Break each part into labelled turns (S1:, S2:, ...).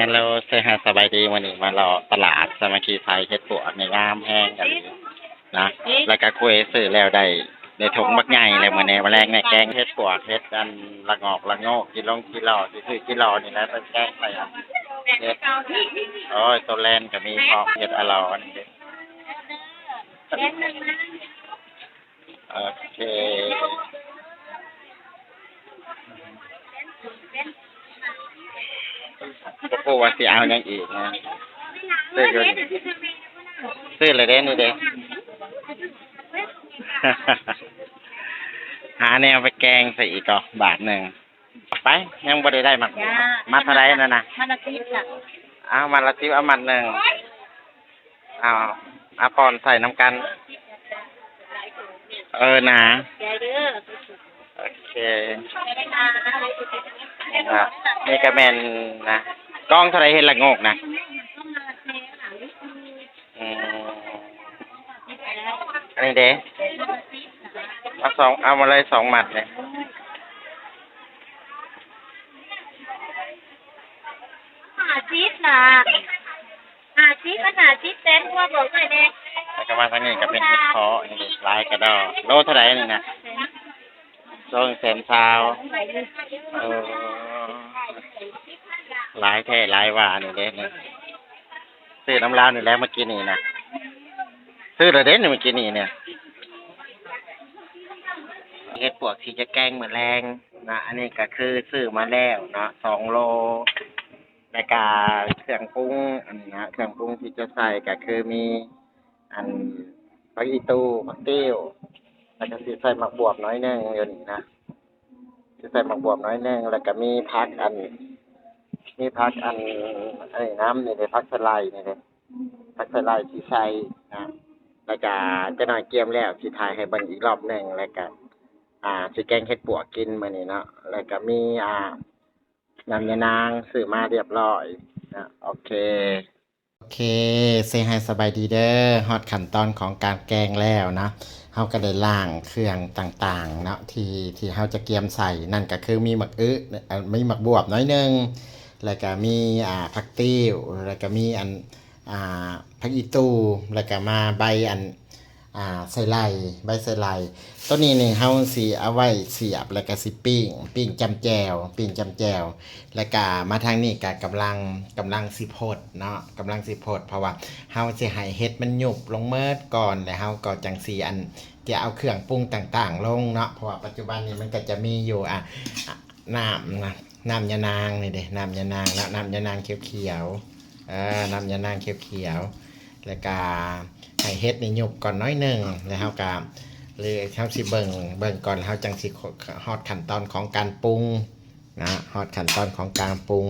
S1: ฮัลโหลเซฮาสบายดีวันนี้มารอตลาดสามัคคีไทยเฮ็ดปวกในงามแห้งกันนะแล้วก็คุยซื้อแล้วได้ในถุงบักใหญ่เลยมื้อนี้แมลงในแกงเฮ็ดปวกเฮ็ดอันละงอกละโงกกิโลสิซื้อกิโลนี่แหละไปแกงใส่อันเฮ็ดโอ้ยตัวแลนก็มีพร้อมเฮ็ดอร่อยนี่เด้โอเคบ่ฮู้ว่าสิเอาหยังอีกนะซื้ออยู่นี่ซื้อเลยเด้นี่เด้ หาแนวไปแกงใส่อีกก็บาทหนึ่งไปยังบ่ได้มักมาเท่าไรนั่นน่ะ
S2: มันอาทิตย์น่ะ
S1: เอามาละ10เอามัดหนึ่งเอาเอาปอนใส่น้ำกันนะ
S2: แกเด้อ
S1: โอเคนะนี่ก็แม่นนะกล้องเท่าไรเห็นละโงกนะอืมอันนี้เด้เอามาเลย2หมัดเนี่ย
S2: 50น่ะ50มัน50เซนกว่าบอกเลยแน่
S1: แล้วก็มาทางนี้ก็เป็นเห็ดเพาะนี่ลายกระดอโลเท่าไรนี่นะโล100,000หลายแท้หลายว่านี่เด้นี่ซื้อน้ำลาวนี่แล้วเมื่อกี้นี่นะซื้อเลยเด้นี่เมื่อกี้นี่เนี่ยเฮ็ดปวกที่จะแกงมื้อแรงนะอันนี้ก็คือซื้อมาแล้วเนาะ2โลแล้วก็เครื่องปรุงอันนี้นะเครื่องปรุงที่จะใส่ก็คือมีอันผักอีตูผักติ้วแล้วก็สิใส่หมักบวบน้อยหนึงเดี๋ยวนี้นะสิใส่หมักบวบน้อยหนึงแล้วก็มีผักอันไอ้น้ำนี่เด้ผักสะไลด์นี่เด้ผักสะไลด์ที่ใส่นะแล้วก็จะน้อยเกียมแล้วสิถ่ายให้เบิ่งอีกรอบหนึงแล้วก็สิแกงเฮ็ดปวกกินมื้อนี้เนาะแล้วก็มีน้ำยานางซื้อมาเรียบร้อยนะโอเคเซฮายสบายดีเด้อฮอดขั้นตอนของการแกงแล้วนะเฮาก็ได้ล้างเครื่องต่างๆเนาะที่เฮาจะเกียมใส่นั่นก็คือมีหมักมีหมักบวบน้อยหนึงแล้วก็มีผักติ้วแล้วก็มีผักอีตูแล้วก็มาใบใส่ไล่ใบใส่ไล่ตัวนี้นี่เฮาสิเอาไว้เสียบแล้วก็สิปิ้งจำแจ่วแล้วก็มาทางนี้ก็กำลังสิพดเนาะกำลังสิพดเพราะว่าเฮาสิให้เฮ็ดมันยุบลงเมิดก่อนแล้วเฮาก็จังสิจะเอาเครื่องปรุงต่างๆลงเนาะเพราะว่าปัจจุบันนี้มันก็จะมีอยู่น้ำยานางนี่เด้น้ำยานางแล้วน้ำยานางเขียวๆน้ำยานางเขียวๆแล้วก็ให้เฮ็ดนี่ยุบก่อนน้อยหนึ่งแล้วเฮาก็เลยเฮาสิเบิ่งก่อนเฮาจังสิฮอดขั้นตอนของการปรุงนะฮอดขั้นตอนของการปรุง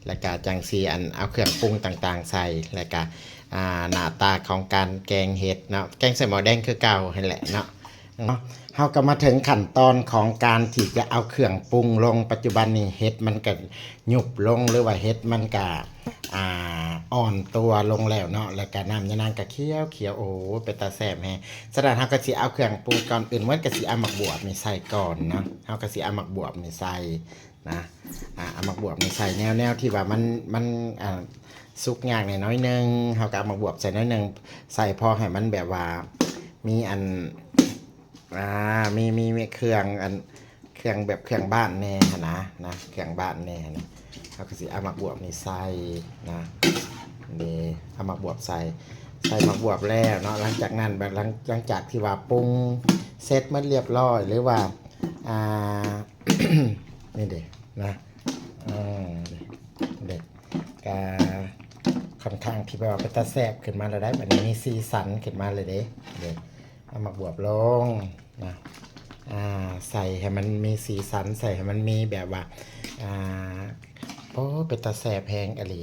S1: แล้วก็จังสิเอาเครื่องปรุงต่างๆใส่แล้วก็หน้าตาของการแกงเห็ดเนาะแกงใส่หม้อแดงคือเก่านั่นแหละเนาะเฮาก็มาถึงขั้นตอนของการที่จะเอาเครื่องปรุงลงปัจจุบันนี้เห็ดมันก็ยุบลงหรือว่าเห็ดมันก็อ่อนตัวลงแล้วเนาะแล้วก็น้ำยานางก็เขียวโอ้เป็นตาแซ่บแฮะฉะนั้นเฮาก็สิเอาเครื่องปรุงก่อนอื่นมันก็สิเอาหมักบวบนี่ใส่ก่อนเนาะเฮาก็สิเอาหมักบวบนี่ใส่นะเอาหมักบวบนี่ใส่แนวที่ว่ามันสุกยากน้อยนึงเฮาก็เอาหมักบวบใส่น้อยนึงใส่พอให้มันแบบว่ามีมีเครื่องเครื่องแบบเครื่องบ้านแน่นะเครื่องบ้านแน่นะเขาก็สิเอาหมักบวบนี่ใส่นะนี่เอาหมักบวบใส่หมักบวบแล้วเนาะหลังจากนั้นแบบหลังจากที่ว่าปรุงเสร็จมันเรียบร้อยหรือว่านี่เด็กนะเด็กก็ค่อนข้างที่ว่าเป็นตาแซ่บขึ้นมาแล้วได้แบบนี้มีสีสันขึ้นมาเลยเด็กเอาหมักบวบลงนะใส่ให้มันมีสีสันใส่ให้มันมีแบบว่าโอ้เป็นตาแสบแหงอะไร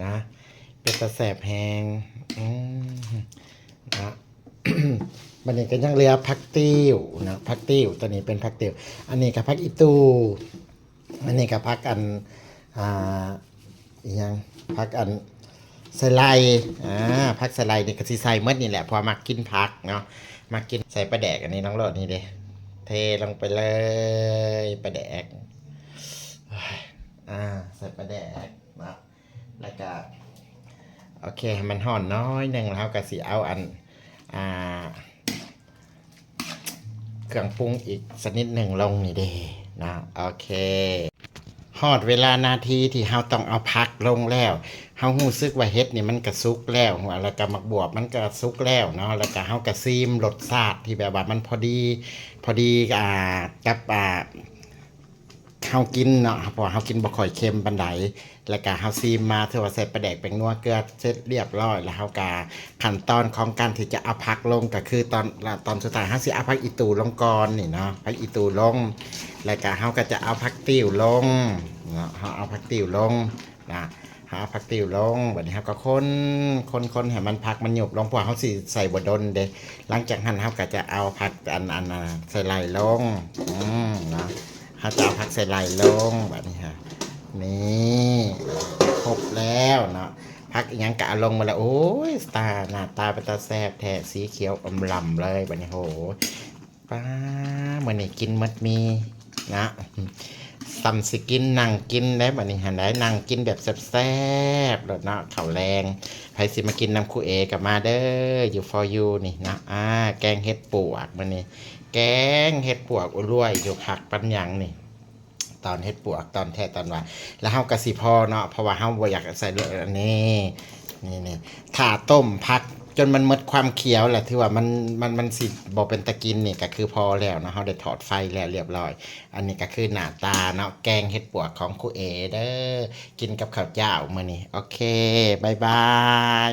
S1: นะเป็นตาแสบแหงนะบันนี้ก็ยังเหลือผักติ้วนะผักติ้วตัวนี้เป็นผักติ้วอันนี้กับผักอีตูอันนี้กับผักยังผักสไลด์ผักสไลด์นี่ก็สิใส่เมื่อนี่แหละพอมากินผักเนาะมากินใส่ปลาแดกอันนี้น้องโลดนี่เด้เทลงไปเลยปลาแดกใส่ปลาแดกนะ ก็โอเคให้มันห่อนน้อยหนึงแล้วก็สิเอาอ่าเครื่องปรุงอีกสักนิดหนึ่งลงนี่เด้นะโอเคฮอดเวลานาทีที่เฮาต้องเอาพักลงแล้วเฮารู้สึกว่าเฮ็ดนี่มันก็สุกแล้วหัวแล้วก็มักบวบมันก็สุกแล้วเนาะแล้วก็เฮาก็ซีมรสชาติที่แบบว่ามันพอดีกับเฮากินเนาะเพราะว่าเฮากินบ่ค่อยเค็มปานใดแล้วก็เฮาซีมมาถือว่าใส่ปลาแดกแป้งนัวเกลือเสร็จเรียบร้อยแล้วเฮาก็ขั้นตอนของการที่จะเอาผักลงก็คือตอนสุดท้ายเฮาสิเอาผักอีตูลงก่อนนี่เนาะผักอีตูลงแล้วก็เฮาก็จะเอาผักติ้วลงเนาะเฮาเอาผักติ้วลงนะเฮาเอาผักติ้วลงบัดนี้เฮาก็คนให้มันผักมันหยุบลงเพราะว่าเฮาสิใส่บ่ดนเด้หลังจากนั้นเฮาก็จะเอาผักใส่ไหลลงเนาะ เขาจะเอาผักใส่ไหลลงแบบนี้ฮะนี่ครบแล้วเนาะผักอีกอย่างกะลงมาแล้วโอ้ยหน้าตาเป็นตาแซ่บแท้สีเขียวอมลำเลยแบบนี้โหป้าเมื่อนี้กินมัดมีนะซัมสิกินนั่งกินได้แบบนี้หันได้นั่งกินแบบแซ่บๆแล้วเนาะข้าวแรงใครสิมากินน้ำคู่เอกับมาเด้ออยู่ for you นี่นะแกงเห็ดปวกมันนี่แกงเห็ดปวกอร่วยอยู่ผักปัญญังนี่ตอนเห็ดปวกตอนแท้ตอนว่าแล้วเฮากะสิพอเนาะเพราะว่าเฮาบ่อยากใส่เลยอันนี่ถ้าต้มผักจนมันหมดความเขียวแหละที่ว่ามันสิบ่เป็นตะกินนี่ก็คือพอแล้วเนาะเฮาได้ถอดไฟแล้วเรียบร้อยอันนี้ก็คือหน้าตาเนาะแกงเห็ดปวกของครูเอเด้อกินกับข้าวเจ้ามื้อนี้โอเคบ๊ายบาย